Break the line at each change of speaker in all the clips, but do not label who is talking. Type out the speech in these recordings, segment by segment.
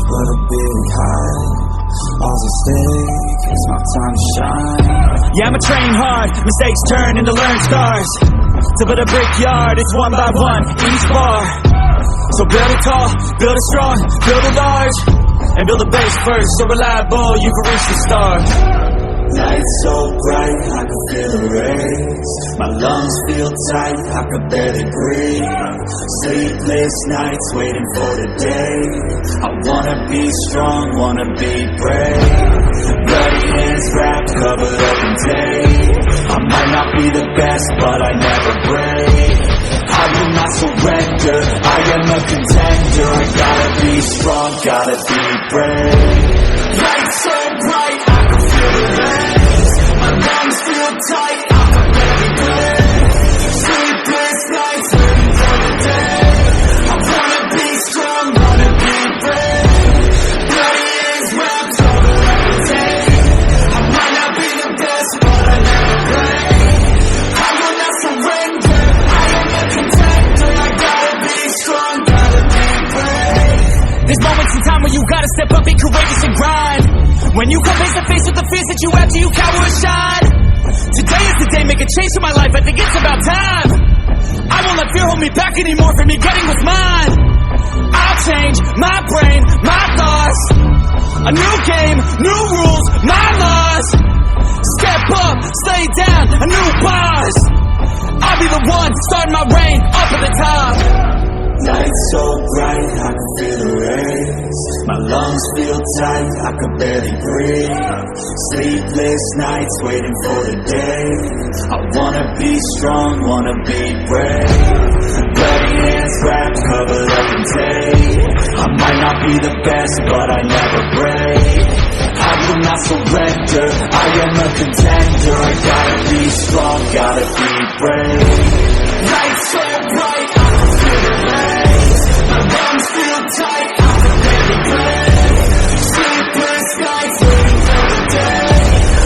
but a big high. All's at stake, it's my time to shine.
Yeah, I'ma train hard, mistakes turn into learned scars. To build a brickyard, it's one by one, each bar. So build it tall, build it strong, build it large. And build a base first, so reliable you can reach the stars.
Lights so bright, I can feel the rays. My lungs feel tight, I can barely breathe. Sleepless nights waiting for the day. I wanna be strong, wanna be brave. Bloody hands wrapped, covered up in tape. I might not be the best, but I never break. I will not surrender, I am a contender. I gotta be strong, gotta be brave. Lights so bright, I can feel the rays. My lungs feel tight, I can barely breathe. Sleepless nights waiting for the day. I wanna be strong, wanna be brave. Bloody hands wrapped over everything. I might not be the best, but I never break. I will not surrender, I am a contender. I gotta be strong, gotta be brave.
There's moments in time where you gotta step up, be courageous and grind. When you come face to face with the fears that you have, till you cower and shine. Today is the day, make a change in my life, I think it's about time. I won't let fear hold me back anymore from me getting what's mine. I'll change my brain, my thoughts. A new game, new rules, my laws. Step up, stay down, a new boss. I'll be the one, starting my reign, up at the top.
Lights so bright, I can feel the rays. My lungs feel tight, I can barely breathe. Sleepless nights waiting for the day. I wanna be strong, wanna be brave. Bloody hands wrapped, covered up in tape. I might not be the best, but I never break. I will not surrender, I am a contender. I gotta be strong, gotta be brave. Lights so bright, I can feel the rays. My lungs feel tight, I can barely breathe. Sleepless nights waiting for the day.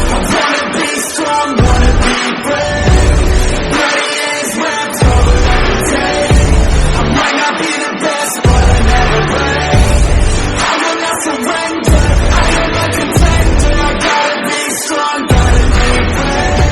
I wanna be strong, wanna be brave. Bloody hands wrapped over everything. I might not be the best, but I never break. I will not surrender, I am a contender. I gotta be strong, gotta be brave.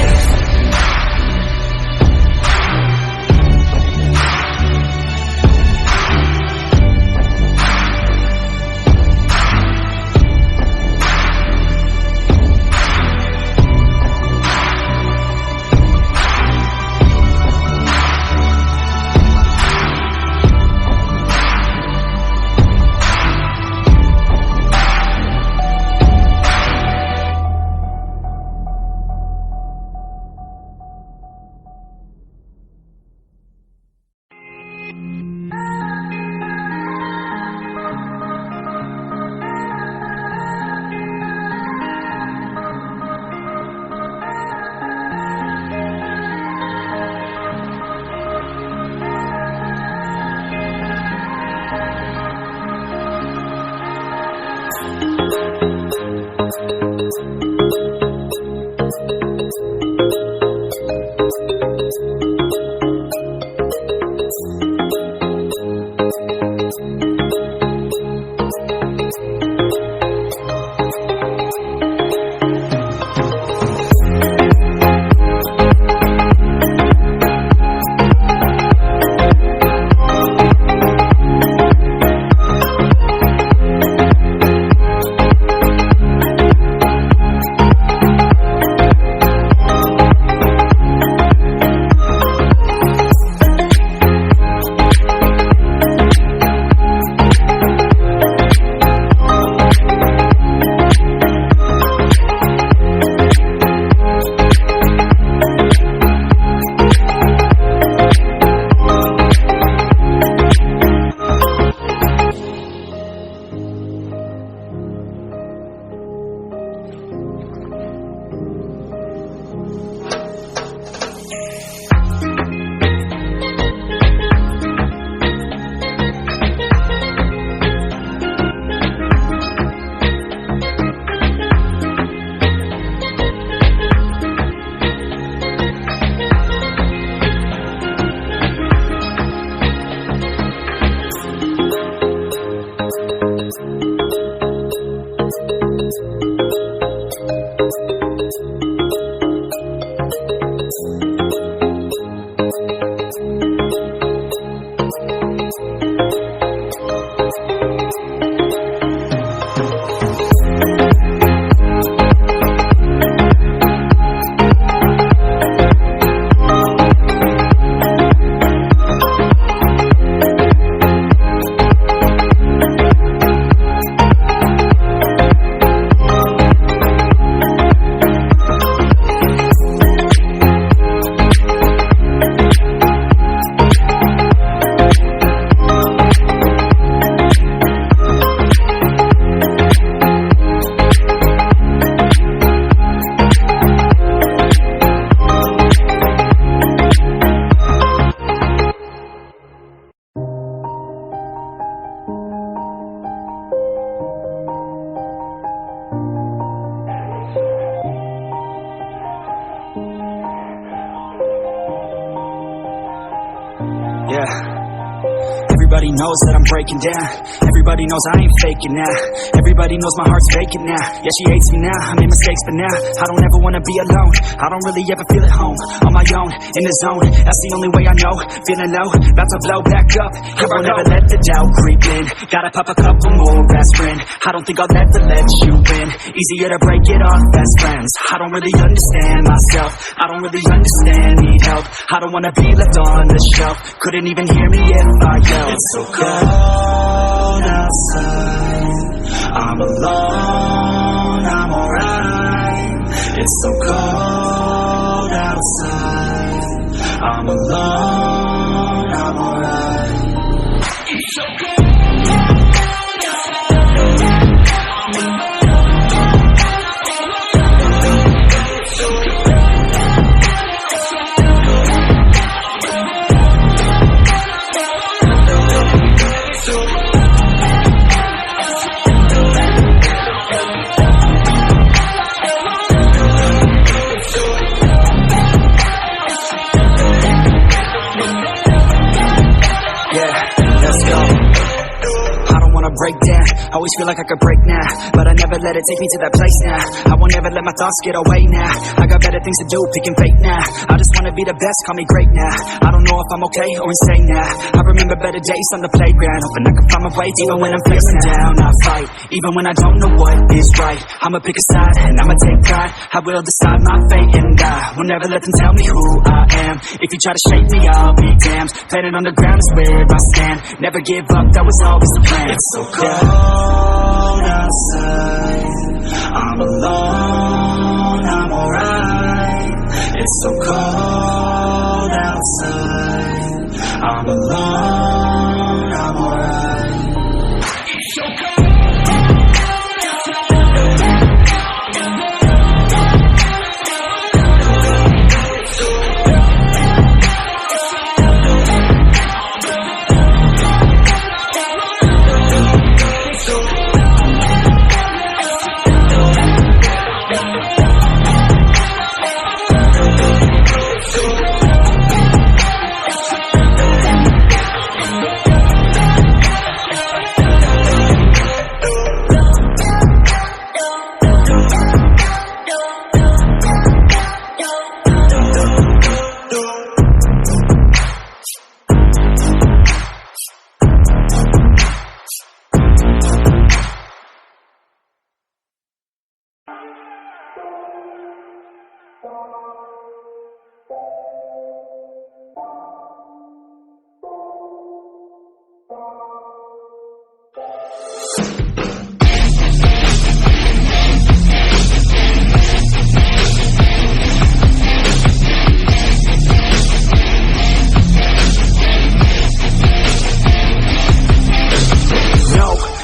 Yeah. Everybody knows that I'm breaking down. Everybody knows I ain't faking now. Everybody knows my heart's vacant now. Yeah, she hates me now, I made mistakes, but now I don't ever wanna be alone. I don't really ever feel at home. On my own, in the zone, that's the only way I know. Feeling low, about to blow back up. Here I never let the doubt creep in. Gotta pop a couple more aspirin. I don't think I'll ever let you in. Easier to break it off best friends. I don't really understand myself. I don't really understand, need help. I don't wanna be left on the shelf. Couldn't even hear me if I yelled.
It's so cold outside, I'm alone, I'm alright. It's so cold outside, I'm alone, I'm alright. It's so cold.
Break down, always feel like I could break now, but I never let it take me to that place now. I won't ever let my thoughts get away now. I got better things to do, picking fate now. I just wanna be the best, call me great now. I don't know if I'm okay or insane now. I remember better days on the playground, hoping I can find my way even when I'm feeling down. I fight, even when I don't know what is right. I'ma pick a side and I'ma take pride. I will decide my fate and I will never let them tell me who I am. If you try to shake me, I'll be damned. Planet on the ground is where I stand. Never give up, that was always the plan.
It's so cold outside, I'm alone, I'm alright. It's so cold outside, I'm alone, I'm alright. It's so cold.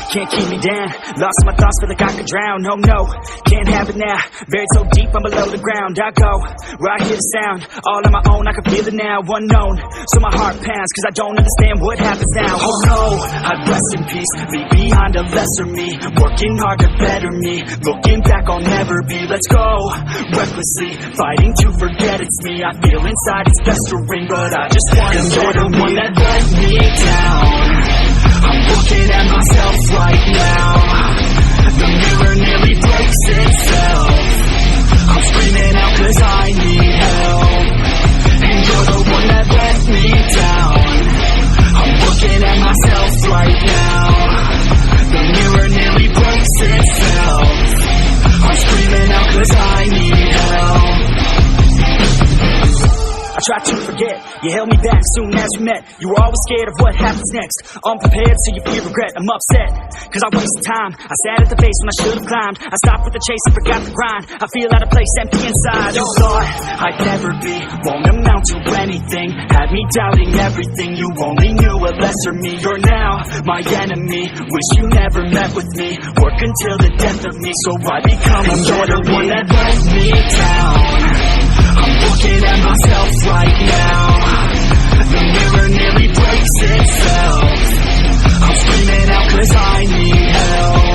Can't keep me down, lost my thoughts, feel like I could drown. No, no, can't have it now, buried so deep I'm below the ground. I go, where I hear the sound, all on my own, I can feel it now, unknown. So my heart pounds, cause I don't understand what happens now. Oh no, I'd rest in peace, leave behind a lesser me. Working hard to better me, looking back I'll never be. Let's go, recklessly, fighting to forget it's me. I feel inside it's best to ring, but I just wanna be the one that let me down. I'm looking at myself right now. The mirror nearly breaks itself. I'm screaming out 'cause I need help, and you're the one that let me down. I'm looking at myself right now. The mirror nearly breaks itself. I'm screaming out 'cause I need help. I tried to forget, you held me back soon as we met. You were always scared of what happens next. Unprepared, so you feel regret. I'm upset, 'cause I wasted time. I sat at the base when I should've climbed. I stopped with the chase and forgot the grind. I feel out of place, empty inside. You thought I'd never be, won't amount to anything. Had me doubting everything, you only knew a lesser me. You're now my enemy, wish you never met with me. Work until the death of me, so I become a better one that let me down. I'm looking at myself right now. The mirror nearly breaks itself. I'm screaming out 'cause I need help,